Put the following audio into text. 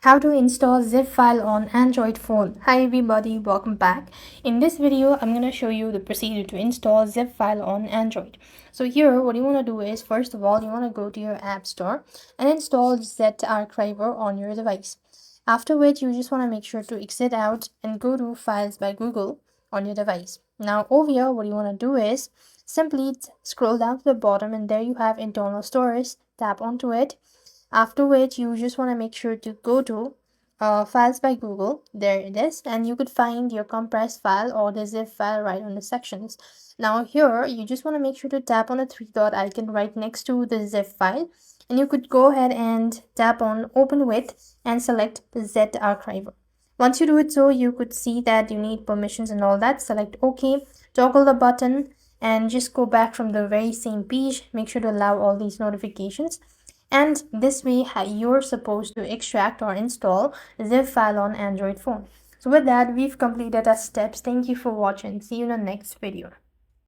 How to install zip file on Android phone. Hi everybody, welcome back. In this video I'm going to show you the procedure to install zip file on Android. So here what you want to do is, first of all, you want to go to your app store and install ZArchiver on your device. After which you just want to make sure to exit out and go to Files by Google on your device. Now over here what you want to do is simply scroll down to the bottom and there you have internal storage. Tap onto it. After which you just want to make sure to go to Files by Google. There it is, and you could find your compressed file or the zip file right on the sections. Now here you just want to make sure to tap on the three dot icon right next to the zip file, and you could go ahead and tap on open with and select the ZArchiver. Once you do it, so you could see that you need permissions and all that. Select OK, toggle the button, and just go back from the very same page. Make sure to allow all these notifications. And this way you're supposed to extract or install zip file on Android phone. So with that, we've completed our steps. Thank you for watching. See you in the next video.